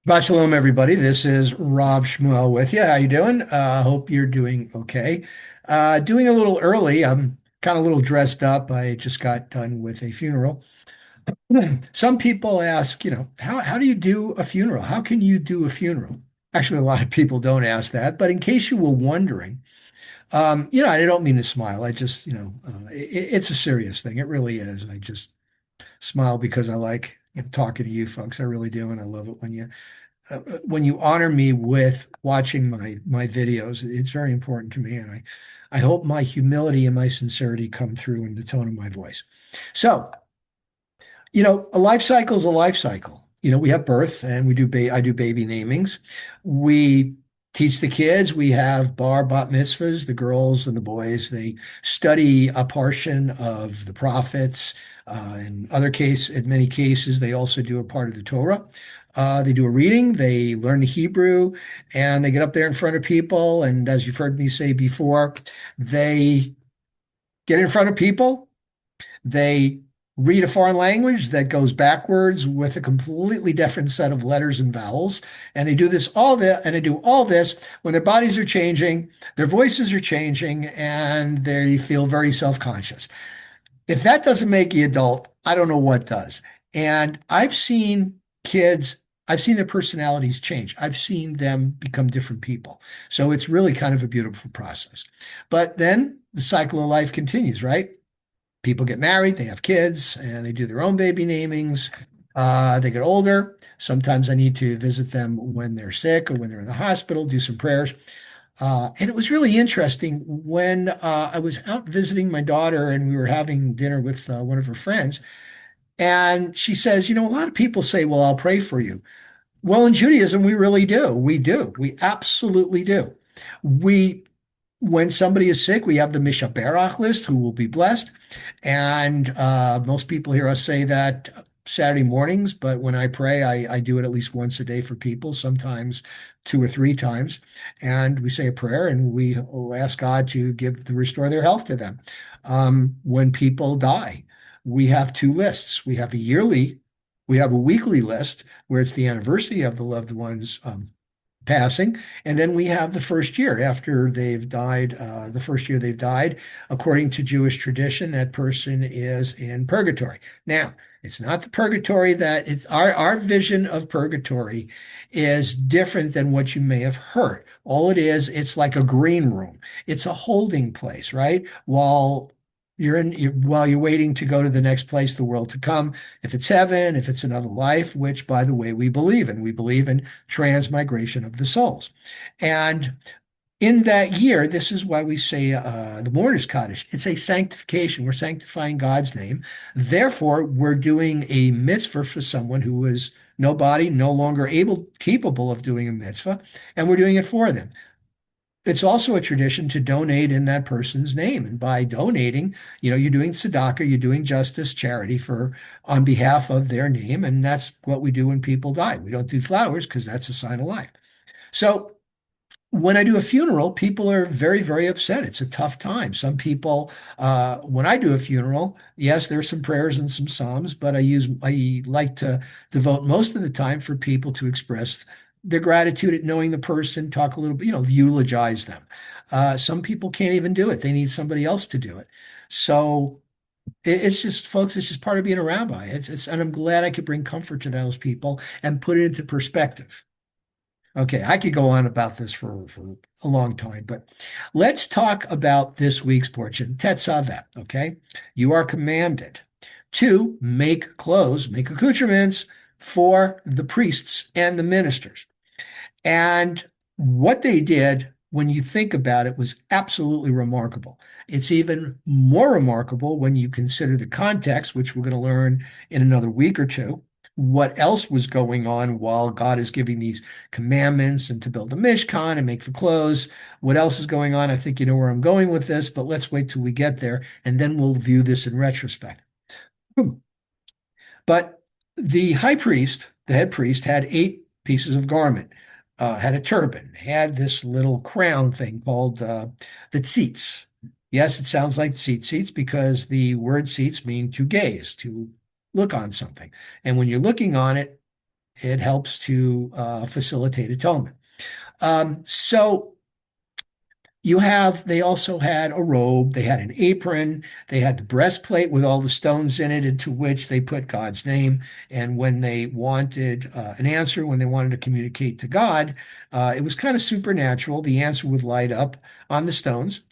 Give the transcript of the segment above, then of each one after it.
Shabbat shalom, everybody. This is Rob Shmuel with you. How you doing? Hope you're doing okay. Doing a little early. I'm kind of a little dressed up. I just got done with a funeral. Some people ask, how do you do a funeral? How can you do a funeral? Actually, a lot of people don't ask that, but in case you were wondering, I don't mean to smile. I just, it's a serious thing. It really is. I just smile because I like talking to you folks. I really do, and I love it when you honor me with watching my videos. It's very important to me, and I hope my humility and my sincerity come through in the tone of my voice. So, a life cycle is a life cycle. We have birth, and I do baby namings. We teach the kids. We have bat mitzvahs. The girls and the boys, they study a portion of the prophets. In many cases, they also do a part of the Torah. They do a reading, they learn the Hebrew, and they get up there in front of people. And as you've heard me say before, they get in front of people, they read a foreign language that goes backwards with a completely different set of letters and vowels. And they do all this when their bodies are changing, their voices are changing, and they feel very self-conscious. If that doesn't make you adult, I don't know what does. And kids, I've seen their personalities change. I've seen them become different people. So it's really kind of a beautiful process. But then the cycle of life continues, right? People get married, they have kids, and they do their own baby namings. They get older. Sometimes I need to visit them when they're sick or when they're in the hospital, do some prayers. And it was really interesting when I was out visiting my daughter and we were having dinner with one of her friends. And she says, a lot of people say, well, I'll pray for you. Well, in Judaism, we really do. We do. We absolutely do. We, when somebody is sick, we have the Mishaberach list, who will be blessed. And most people hear us say that Saturday mornings, but when I pray, I do it at least once a day for people, sometimes two or three times. And we say a prayer and we ask God to restore their health to them. When people die, we have two lists. We have a weekly list where it's the anniversary of the loved ones passing. And then we have the first year after they've died, the first year they've died. According to Jewish tradition, that person is in purgatory. Now, it's not the purgatory that it's our vision of purgatory is different than what you may have heard. All it is, it's like a green room. It's a holding place, right? While you're waiting to go to the next place, the world to come, if it's heaven, if it's another life, which by the way, we believe in. We believe in transmigration of the souls. And in that year, this is why we say the mourner's Kaddish. It's a sanctification. We're sanctifying God's name. Therefore, we're doing a mitzvah for someone who is nobody, no longer capable of doing a mitzvah, and we're doing it for them. It's also a tradition to donate in that person's name. And by donating, you're doing tzedakah, you're doing justice, charity on behalf of their name. And that's what we do when people die. We don't do flowers because that's a sign of life. So when I do a funeral, people are very, very upset. It's a tough time. Some people, when I do a funeral, yes, there's some prayers and some psalms, but I like to devote most of the time for people to express their gratitude at knowing the person, talk a little bit, eulogize them. Some people can't even do it. They need somebody else to do it. So it's just, folks, it's just part of being a rabbi. And I'm glad I could bring comfort to those people and put it into perspective. Okay, I could go on about this for a long time, but let's talk about this week's portion, Tetzaveh, okay? You are commanded to make clothes, make accoutrements for the priests and the ministers. And what they did, when you think about it, was absolutely remarkable. It's even more remarkable when you consider the context, which we're going to learn in another week or two. What else was going on while God is giving these commandments and to build the Mishkan and make the clothes? What else is going on? I think you know where I'm going with this, but let's wait till we get there, and then we'll view this in retrospect. But the high priest, the head priest, had 8 pieces of garment, had a turban, had this little crown thing called the tzitz. Yes, it sounds like tzitzits because the word tzitz mean to gaze, to look on something. And when you're looking on it, It helps to facilitate atonement. So they also had a robe, they had an apron, they had the breastplate with all the stones in it, into which they put God's name. And when they wanted an answer, when they wanted to communicate to God, it was kind of supernatural. The answer would light up on the stones.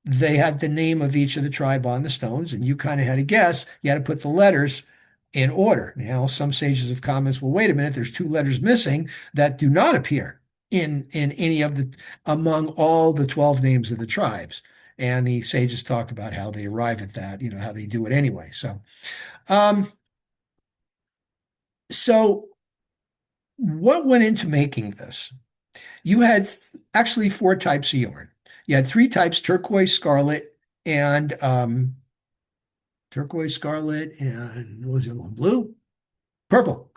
They had the name of each of the tribe on the stones, and you kind of had to guess. You had to put the letters in order. Now, some sages have comments, well, wait a minute, there's two letters missing that do not appear in any of the among all the 12 names of the tribes. And the sages talk about how they arrive at that, how they do it anyway. Um, so what went into making this? You had actually four types of yarn. You had three types: and turquoise, scarlet, and what was the other one? Blue, purple.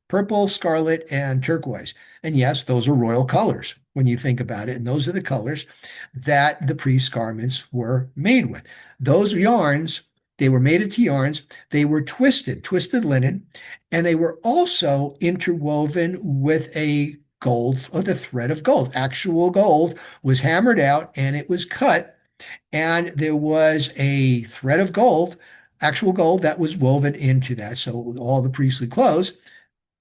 Purple, scarlet, and turquoise. And yes, those are royal colors when you think about it. And those are the colors that the priest's garments were made with. Those yarns, they were made into yarns. They were twisted linen, and they were also interwoven with a gold, or the thread of gold. Actual gold was hammered out and it was cut, and there was a thread of gold, actual gold, that was woven into that. So all the priestly clothes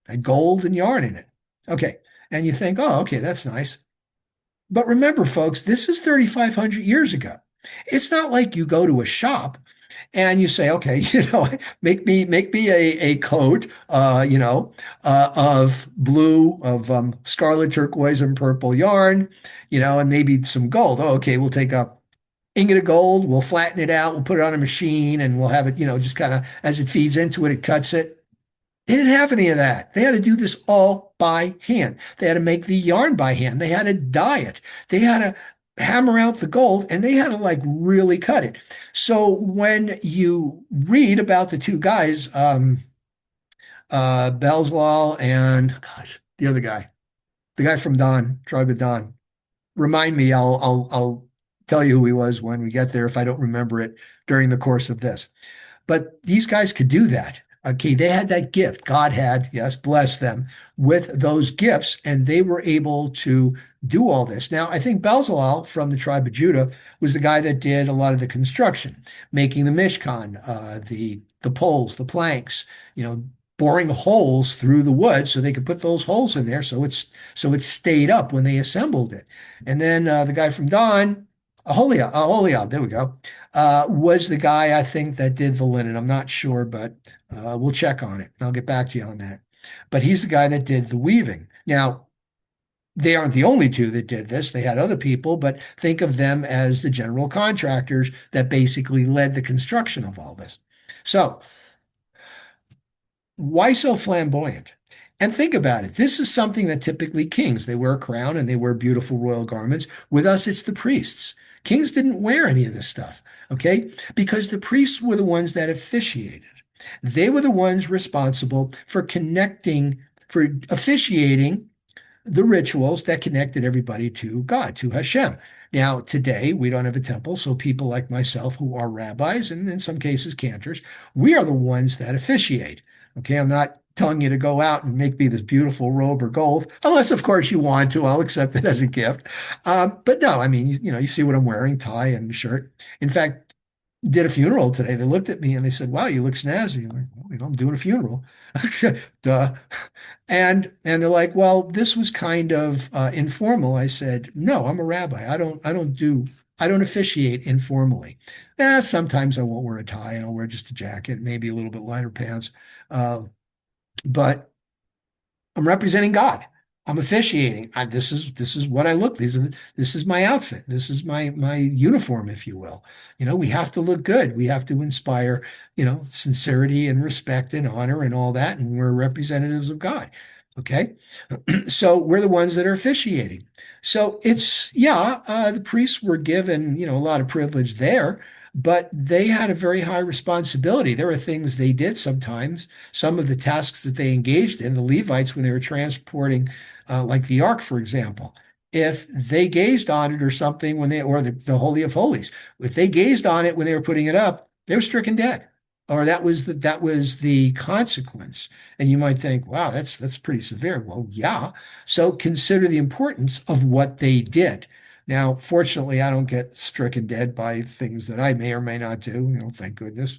had gold and yarn in it. Okay. And you think, oh, okay, that's nice. But remember, folks, this is 3,500 years ago. It's not like you go to a shop and you say, okay, make me a coat, of blue, of scarlet, turquoise, and purple yarn, and maybe some gold. Oh, okay, we'll take a ingot of gold, we'll flatten it out, we'll put it on a machine, and we'll have it, just kind of as it feeds into it, it cuts it. They didn't have any of that. They had to do this all by hand. They had to make the yarn by hand. They had to dye it. They had to hammer out the gold, and they had to like really cut it. So when you read about the two guys, Belzlal and gosh, the other guy, the guy from Don, tribe of Don, remind me. I'll tell you who he was when we get there if I don't remember it during the course of this. But these guys could do that. Okay, they had that gift. God had, yes, blessed them with those gifts, and they were able to do all this. Now, I think Bezalel from the tribe of Judah was the guy that did a lot of the construction, making the Mishkan, the poles, the planks, boring holes through the wood so they could put those holes in there so it stayed up when they assembled it. And then the guy from Don, Aholiab, there we go, was the guy I think that did the linen. I'm not sure, but we'll check on it and I'll get back to you on that. But he's the guy that did the weaving. Now, they aren't the only two that did this. They had other people, but think of them as the general contractors that basically led the construction of all this. So, why so flamboyant? And think about it. This is something that typically kings, they wear a crown and they wear beautiful royal garments. With us, it's the priests. Kings didn't wear any of this stuff, okay? Because the priests were the ones that officiated. They were the ones responsible for officiating the rituals that connected everybody to God, to Hashem. Now, today, we don't have a temple, so people like myself who are rabbis and in some cases cantors, we are the ones that officiate. Okay, I'm not telling you to go out and make me this beautiful robe or gold, unless, of course, you want to. I'll accept it as a gift. But no, I mean, you see what I'm wearing, tie and shirt. In fact, did a funeral today. They looked at me and they said, "Wow, you look snazzy." I'm like, well, I'm doing a funeral. Duh. And they're like, "Well, this was kind of informal." I said, "No, I'm a rabbi. I don't officiate informally. Sometimes I won't wear a tie and I'll wear just a jacket, maybe a little bit lighter pants. Uh, but I'm representing God. I'm officiating. This is what I look. This is my outfit. This is my uniform, if you will. We have to look good. We have to inspire, sincerity and respect and honor and all that. And we're representatives of God. Okay, so we're the ones that are officiating. So the priests were given, a lot of privilege there, but they had a very high responsibility. There are things they did sometimes, some of the tasks that they engaged in, the Levites, when they were transporting, like the ark, for example, if they gazed on it or something or the Holy of Holies, if they gazed on it when they were putting it up, they were stricken dead. or that was the consequence. And you might think, wow, that's pretty severe. Well, yeah. So consider the importance of what they did. Now, fortunately, I don't get stricken dead by things that I may or may not do, thank goodness.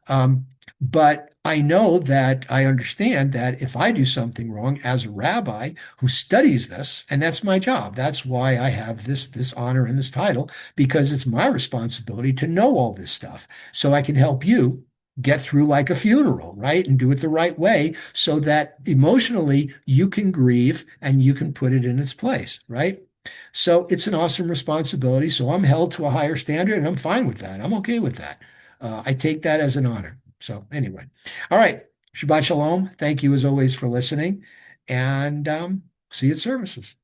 Um, but I know that I understand that if I do something wrong as a rabbi who studies this, and that's my job, that's why I have this honor and this title, because it's my responsibility to know all this stuff so I can help you get through like a funeral, right? And do it the right way so that emotionally you can grieve and you can put it in its place, right? So it's an awesome responsibility. So I'm held to a higher standard and I'm fine with that. I'm okay with that. I take that as an honor. So anyway, all right. Shabbat Shalom. Thank you as always for listening and see you at services.